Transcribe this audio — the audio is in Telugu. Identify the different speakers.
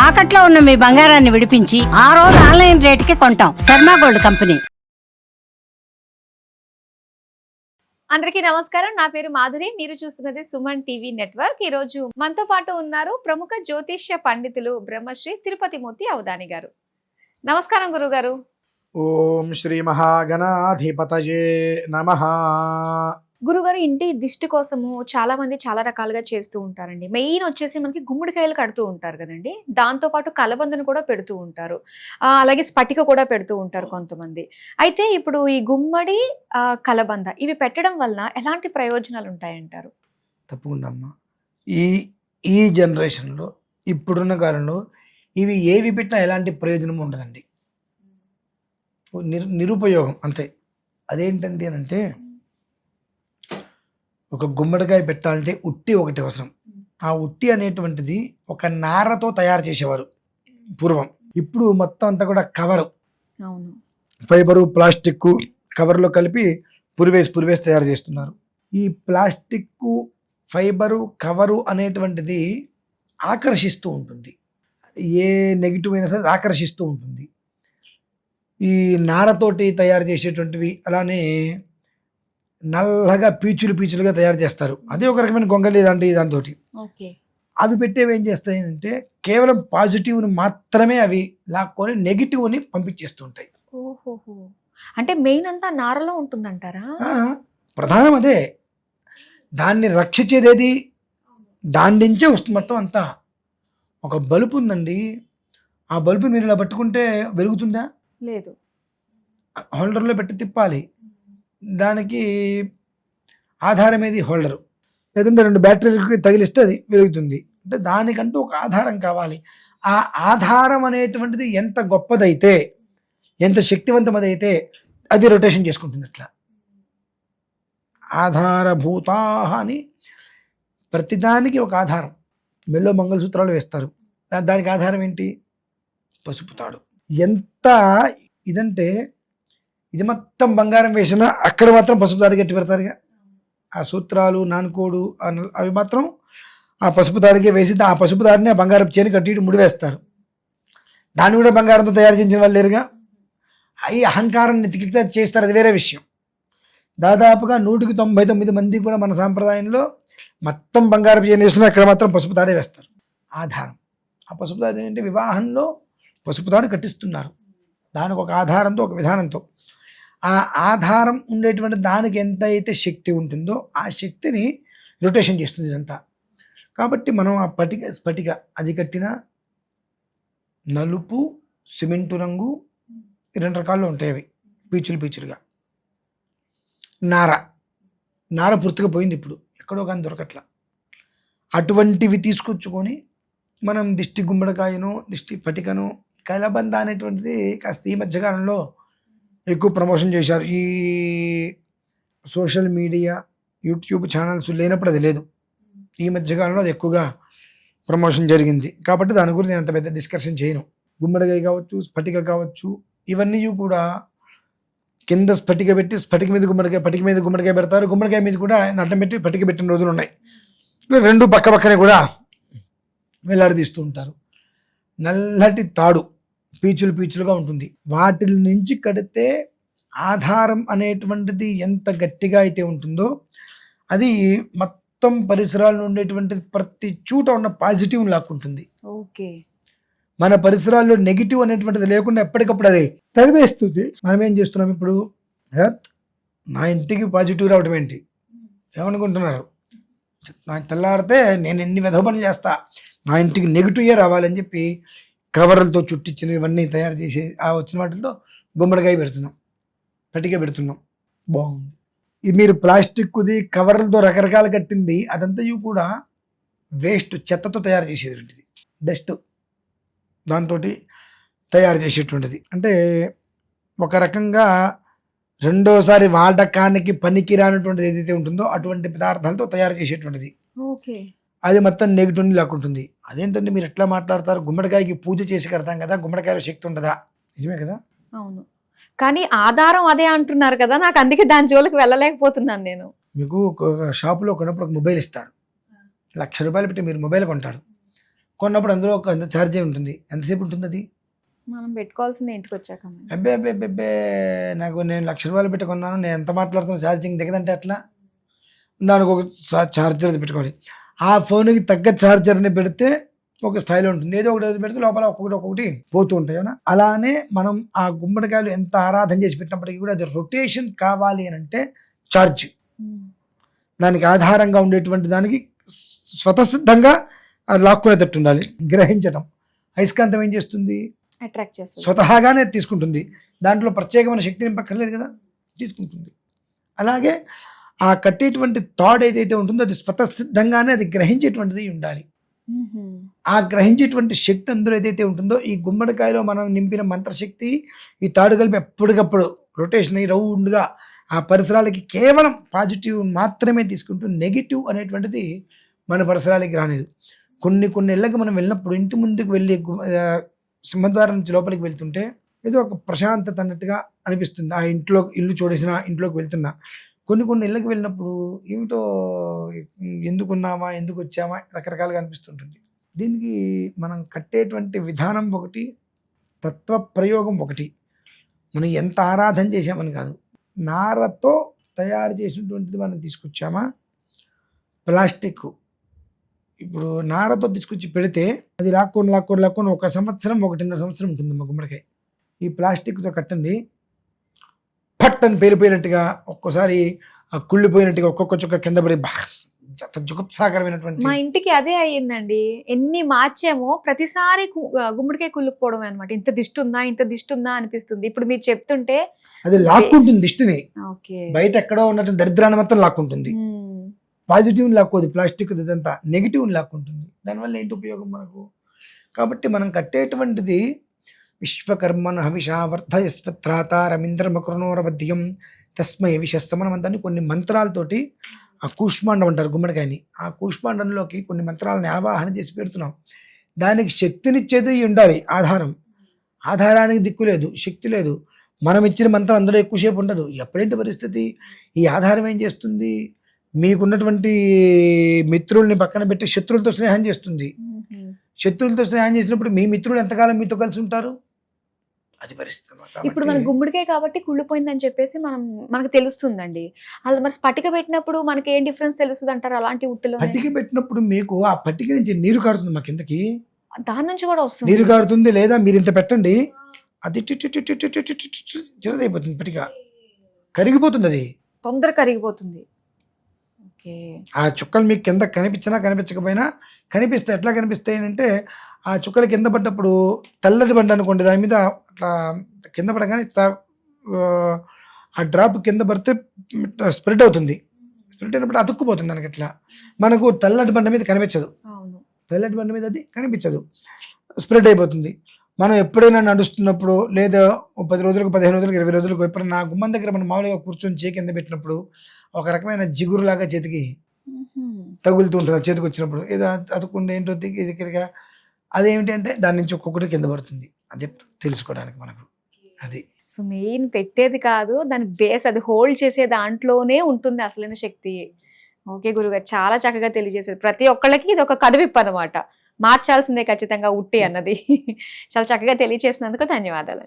Speaker 1: తాకట్లో ఉన్న మీ బంగారాన్ని విడిపించి ఆ రోజు ఆన్లైన్ రేటుకి కొంటాం. Sharma gold company.
Speaker 2: అందరికీ నమస్కారం. నా పేరు మాధురి. మీరు చూస్తున్నది సుమన్ టీవీ నెట్వర్క్. ఈ రోజు మనతో పాటు ఉన్నారు ప్రముఖ జ్యోతిష్య పండితులు బ్రహ్మశ్రీ తిరుపతి మూర్తి అవధాని గారు. నమస్కారం గురుగారు.
Speaker 3: ఓం శ్రీ మహాగణాధిపతయే నమః.
Speaker 2: గురుగారు, ఇంటి దిష్టి కోసము చాలా మంది చాలా రకాలుగా చేస్తూ ఉంటారండి. మెయిన్ వచ్చేసి మనకి గుమ్మడికాయలు కడుతూ ఉంటారు కదండి. దాంతో పాటు కలబందను కూడా పెడుతూ ఉంటారు. అలాగే స్ఫటిక కూడా పెడుతూ ఉంటారు కొంతమంది. అయితే ఇప్పుడు ఈ గుమ్మడి కలబంద ఇవి పెట్టడం వలన ఎలాంటి ప్రయోజనాలు ఉంటాయంటారు?
Speaker 3: తప్పకుండా అమ్మా. ఈ ఈ జనరేషన్లో ఇప్పుడున్న కాలంలో ఇవి ఏవి పెట్టినా ఎలాంటి ప్రయోజనం ఉండదండి. నిరుపయోగం అంతే. అదేంటండి అని అంటే, ఒక గుమ్మడికాయ పెట్టాలంటే ఉట్టి ఒకటి అవసరం. ఆ ఉట్టి అనేటువంటిది ఒక నారతో తయారు చేసేవారు పూర్వం. ఇప్పుడు మొత్తం అంతా కూడా కవరు, ఫైబరు, ప్లాస్టిక్ కవర్లో కలిపి పురివేసి తయారు చేస్తున్నారు. ఈ ప్లాస్టిక్, ఫైబరు, కవరు అనేటువంటిది ఆకర్షిస్తూ ఉంటుంది. ఏ నెగిటివ్ అయినా సరే ఆకర్షిస్తూ ఉంటుంది. ఈ నారతోటి తయారు చేసేటువంటివి అలానే నల్లగా పీచులుగా తయారు చేస్తారు. అదే ఒక రకమైన గొంగలి లాంటి దాంతో. అవి పెట్టేవి ఏం చేస్తాయంటే కేవలం పాజిటివ్ని మాత్రమే అవి లాక్కొని నెగిటివ్ని పంపించేస్తుంటాయి.
Speaker 2: ఓహోహో, అంటే మెయిన్ అంతా నారలో ఉంటుందంటారా?
Speaker 3: ప్రధానం అదే. దాన్ని రక్షించేదేది దాని నుంచే వస్తుంది మొత్తం అంతా. ఒక బల్బు ఉందండి, ఆ బల్బు మీరు ఇలా పట్టుకుంటే వెలుగుతుందా?
Speaker 2: లేదు.
Speaker 3: హోల్డర్లో పెట్టి తిప్పాలి. దానికి ఆధారం ఏది? హోల్డరు. లేదంటే 2 బ్యాటరీలకి తగిలిస్తే అది వెలుగుతుంది. అంటే దానికంటూ ఒక ఆధారం కావాలి. ఆ ఆధారం అనేటువంటిది ఎంత గొప్పదైతే, ఎంత శక్తివంతమదైతే అది రొటేషన్ చేసుకుంటుంది. అట్లా ఆధారభూతా అని ప్రతిదానికి ఒక ఆధారం. మెల్లో మంగళసూత్రాలు వేస్తారు, దానికి ఆధారం ఏంటి? పసుపు తాడు. ఎంత ఇదంటే ఇది మొత్తం బంగారం వేసినా అక్కడ మాత్రం పసుపు తాడు గట్టి పెడతారుగా. ఆ సూత్రాలు, నాన్కోడు అవి మాత్రం ఆ పసుపు తాడికే వేసి ఆ పసుపు తాడిని ఆ బంగారం చేని కట్టి ముడివేస్తారు. దాన్ని కూడా బంగారంతో తయారు చేసిన వాళ్ళు లేరుగా. ఈ అహంకారం నెతికితే చేస్తారు, అది వేరే విషయం. దాదాపుగా 199 మంది కూడా మన సాంప్రదాయంలో మొత్తం బంగారం చేని వేసినా అక్కడ మాత్రం పసుపు తాడే వేస్తారు. ఆధారం. ఆ పసుపు తాడు ఏంటంటే వివాహంలో పసుపు తాడు కట్టిస్తున్నారు. దానికి ఒక ఆధారంతో, ఒక విధానంతో. ఆ ఆధారం ఉండేటువంటి దానికి ఎంత అయితే శక్తి ఉంటుందో ఆ శక్తిని రొటేషన్ చేస్తుంది ఇదంతా. కాబట్టి మనం ఆ స్ఫటిక అది కట్టిన నలుపు, సిమెంటు రంగు, 2 రకాల్లో ఉంటాయి అవి, పీచులుగా. నార పూర్తిగా పోయింది, ఇప్పుడు ఎక్కడో కానీ దొరకట్లా. అటువంటివి తీసుకొచ్చుకొని మనం దిష్టి గుమ్మడికాయను, దిష్టి పటికను, కలబంద అనేటువంటిది కాస్త ఈ మధ్యకాలంలో ఎక్కువ ప్రమోషన్ చేశారు. ఈ సోషల్ మీడియా, యూట్యూబ్ ఛానల్స్ లేనప్పుడు అది లేదు. ఈ మధ్యకాలంలో అది ఎక్కువగా ప్రమోషన్ జరిగింది. కాబట్టి దాని గురించి నేను అంత పెద్ద డిస్కషన్ చేయను. గుమ్మడికాయ కావచ్చు, స్ఫటిక కావచ్చు, ఇవన్నీ కూడా కింద స్ఫటిక పెట్టి స్ఫటిక మీద గుమ్మడికాయ, పటిక మీద గుమ్మడికాయ పెడతారు. గుమ్మడికాయ మీద కూడా నట్టం పెట్టి పటిక పెట్టిన రోజులు ఉన్నాయి. 2 పక్కనే కూడా వేలాడదీస్తూ ఉంటారు. నల్లటి తాడు పీచులుగా ఉంటుంది. వాటి నుంచి కడితే ఆధారం అనేటువంటిది ఎంత గట్టిగా అయితే ఉంటుందో అది మొత్తం పరిసరాల్లో ఉండేటువంటి ప్రతి చోట ఉన్న పాజిటివ్ లాక్కుంటుంది.
Speaker 2: ఓకే.
Speaker 3: మన పరిసరాల్లో నెగిటివ్ అనేటువంటిది లేకుండా ఎప్పటికప్పుడు అది తరివేస్తుంది. మనం ఏం చేస్తున్నాం ఇప్పుడు? నా ఇంటికి పాజిటివ్ రావడం ఏంటి? ఏమనుకుంటున్నారు? నాకు తెల్లారితే నేను ఎన్ని విధ పనులు చేస్తా, నా ఇంటికి నెగిటివ్యే రావాలని చెప్పి కవర్లతో చుట్టించిన ఇవన్నీ తయారు చేసి ఆ వచ్చిన వాటితో గుమ్మడికాయ పెడుతున్నాం, పటిక పెడుతున్నాం. బాగుంది. ఇది మీరు ప్లాస్టిక్ది కవర్లతో రకరకాలు కట్టింది అదంతా కూడా వేస్ట్, చెత్తతో తయారు చేసేటువంటిది, డస్ట్ దాంతో తయారు చేసేటువంటిది. అంటే ఒక రకంగా రెండోసారి వాడకానికి పనికి రానటువంటిది ఏదైతే ఉంటుందో అటువంటి పదార్థాలతో తయారు చేసేటువంటిది.
Speaker 2: ఓకే.
Speaker 3: అది మొత్తం నెగిటివ్ని లాక్కుంటుంది. అదేంటంటే మీరు ఎట్లా మాట్లాడతారు? గుమ్మడికాయకి పూజ చేసి కడతాం కదా, గుమ్మడికాయలో శక్తి ఉండదా? నిజమే కదా.
Speaker 2: అవును, కానీ ఆధారం అదే అంటున్నారు కదా, నాకు అందుకే దాని జోలికి వెళ్ళలేకపోతున్నాను నేను.
Speaker 3: మీకు ఒక షాపులో కొన్నప్పుడు ఒక మొబైల్ ఇస్తాడు, 1,00,000 రూపాయలు పెట్టి మీరు మొబైల్ కొంటాడు. కొన్నప్పుడు అందులో ఒక ఛార్జే ఉంటుంది. ఎంతసేపు ఉంటుంది అది?
Speaker 2: మనం పెట్టుకోవాల్సింది ఇంటికి వచ్చాక.
Speaker 3: అబ్బే అబ్బే అబ్బే అబ్బే, నాకు నేను ₹1,00,000 పెట్టి కొన్నాను, నేను ఎంత మాట్లాడుతున్నా, ఛార్జింగ్ దిగదంటే ఎట్లా? దానికి ఒక ఛార్జర్ అది పెట్టుకోవాలి. ఆ ఫోన్కి తగ్గ ఛార్జర్ని పెడితే ఒక స్థాయిలో ఉంటుంది. ఏదో ఒకటి పెడితే లోపల ఒక్కొక్కటి పోతూ ఉంటాయి అవునా. అలానే మనం ఆ గుమ్మడికాయలు ఎంత ఆరాధన చేసి పెట్టినప్పటికీ కూడా అది రొటేషన్ కావాలి అని అంటే ఛార్జ్, దానికి ఆధారంగా ఉండేటువంటి దానికి స్వతసిద్ధంగా అది లాక్కునేటట్టు ఉండాలి. గ్రహించటం, అయస్కాంతం ఏం చేస్తుంది?
Speaker 2: అట్రాక్ట్ చేస్తుంది,
Speaker 3: స్వతహాగానే తీసుకుంటుంది. దాంట్లో ప్రత్యేకమైన శక్తి నింపక్కర్లేదు కదా, తీసుకుంటుంది. అలాగే ఆ కట్టేటువంటి థాడ్ ఏదైతే ఉంటుందో అది స్వతసిద్ధంగానే అది గ్రహించేటువంటిది ఉండాలి. ఆ గ్రహించేటువంటి శక్తి అందులో ఏదైతే ఉంటుందో ఈ గుమ్మడికాయలో మనం నింపిన మంత్రశక్తి ఈ తాడు కలిపి ఎప్పటికప్పుడు రొటేషన్ అయ్యి రౌండ్గా ఆ పరిసరాలకి కేవలం పాజిటివ్ మాత్రమే తీసుకుంటూ నెగిటివ్ అనేటువంటిది మన పరిసరాలకి రాలేదు. కొన్ని ఇళ్ళకి మనం వెళ్ళినప్పుడు ఇంటి ముందుకు వెళ్ళి సింహద్వారం నుంచి లోపలికి వెళ్తుంటే ఏదో ఒక ప్రశాంతత అన్నట్టుగా అనిపిస్తుంది. ఆ ఇల్లు చూడేసిన ఇంట్లోకి వెళ్తున్నా. కొన్ని ఇళ్ళకి వెళ్ళినప్పుడు ఏమిటో ఎందుకున్నామా, ఎందుకు వచ్చామా రకరకాలుగా అనిపిస్తుంటుంది. దీనికి మనం కట్టేటువంటి విధానం ఒకటి, తత్వ ప్రయోగం ఒకటి. మనం ఎంత ఆరాధన చేసామని కాదు, నారతో తయారు చేసినటువంటిది మనం తీసుకొచ్చామా, ప్లాస్టిక్ ఇప్పుడు నారతో తీసుకొచ్చి పెడితే అది లాక్కొని 1 సంవత్సరం 1.5 సంవత్సరం ఉంటుంది మా గుమ్మడికాయ. ఈ ప్లాస్టిక్తో కట్టండి, పట్ అని పేలిపోయినట్టుగా ఒక్కోసారి కుళ్ళిపోయినట్టుగా ఒక్కొక్క చుక్క కింద పడి జుగుప్సాకరమైనటువంటి.
Speaker 2: మా ఇంటికి అదే అయ్యిందండి. ఎన్ని మార్చామో ప్రతిసారి గుమ్మడికాయ కుళ్ళుకుపోవడం అనమాట. ఇంత దిష్టి ఉందా అనిపిస్తుంది. ఇప్పుడు మీరు చెప్తుంటే
Speaker 3: అది లాక్కుంటుంది దిష్టిని, బయట ఎక్కడో ఉన్నటువంటి దరిద్రాన్ని మొత్తం లాక్కుంటుంది. పాజిటివ్ లాక్కోదు ప్లాస్టిక్, ఇదంతా నెగిటివ్ లాక్కుంటుంది. దానివల్ల ఏంటి ఉపయోగం మనకు? కాబట్టి మనం కట్టేటువంటిది విశ్వకర్మణ హవిషావర్ధయస్వత్రాతారమింద్రమకృణోరవధ్యం తస్మై విషస్తమనం అంతా కొన్ని మంత్రాలతోటి ఆ కూష్మాండం అంటారు గుమ్మడికాయని. ఆ కూష్మాండంలోకి కొన్ని మంత్రాలను ఆవాహన చేసి పెడుతున్నాం. దానికి శక్తినిచ్చేది ఉండాలి ఆధారం. ఆధారానికి దిక్కు లేదు, శక్తి లేదు. మనం ఇచ్చిన మంత్రం అందులో ఎక్కువసేపు ఉండదు. ఎప్పుడేంటి పరిస్థితి? ఈ ఆధారం ఏం చేస్తుంది? మీకున్నటువంటి మిత్రుల్ని పక్కన పెట్టి శత్రువులతో స్నేహం చేస్తుంది. శత్రువులతో స్నేహం చేసినప్పుడు మీ మిత్రులు ఎంతకాలం మీతో కలిసి ఉంటారు? అది పరిస్థితి.
Speaker 2: ఇప్పుడు మన గుమ్మడికాయ కాబట్టి కుళ్ళిపోయిందని చెప్పేసి మనకు తెలుస్తుందండి. అలా మరి స్పటిక పెట్టినప్పుడు మనకి ఏం డిఫరెన్స్ తెలుస్తుంది అంటారు? అలాంటి ఉట్టిలో
Speaker 3: పట్టిక పెట్టినప్పుడు మీకు ఆ పట్టిక నుంచి నీరు కారుతుంది మా కిందకి,
Speaker 2: దాని నుంచి కూడా వస్తుంది
Speaker 3: నీరు కారుతుంది. లేదా మీరు ఇంత పెట్టండి, అది చిన్నదైపోతుంది, పట్టిక కరిగిపోతుంది, అది
Speaker 2: తొందరగా కరిగిపోతుంది.
Speaker 3: ఆ చుక్కలు మీకు కింద కనిపించినా కనిపించకపోయినా కనిపిస్తాయి. ఎట్లా కనిపిస్తాయి అంటే ఆ చుక్కలు కింద పడ్డప్పుడు తెల్లటి బండి అనుకోండి, దాని మీద అట్లా కింద పడగానే ఆ డ్రాప్ కింద పడితే స్ప్రెడ్ అవుతుంది. స్ప్రెడ్ అయినప్పుడు అతుక్కుపోతుంది దానికి. అట్లా మనకు తెల్లటి బండి మీద కనిపించదు, తెల్లటి బండి మీద అది కనిపించదు, స్ప్రెడ్ అయిపోతుంది. మనం ఎప్పుడైనా నడుస్తున్నప్పుడు లేదా 10 రోజులకు 15 రోజులకు 20 రోజులకు ఎప్పుడైనా నా గుమ్మం దగ్గర మనం మామూలుగా కూర్చొని చేయి కింద పెట్టినప్పుడు ఒక రకమైన జిగురులాగా చేతికి తగులుతూ ఉంటుంది. చేతికి వచ్చినప్పుడు ఏదో అతుక్కుండా ఏంటో దగ్గరగా అదేమిటి అంటే దాని నుంచి ఒక్కొక్కటి కింద పడుతుంది. అదే తెలుసుకోవడానికి మనకు అది.
Speaker 2: సో మెయిన్ పెట్టేది కాదు, దాని బేస్ అది హోల్డ్ చేసే దాంట్లోనే ఉంటుంది అసలైన శక్తి. ఓకే గురుగారు, చాలా చక్కగా తెలియజేశారు. ప్రతి ఒక్కళ్ళకి ఇది ఒక కనువిప్పు అనమాట. మార్చాల్సిందే ఖచ్చితంగా ఉట్టి అన్నది. చాలా చక్కగా తెలియజేసినందుకు ధన్యవాదాలు.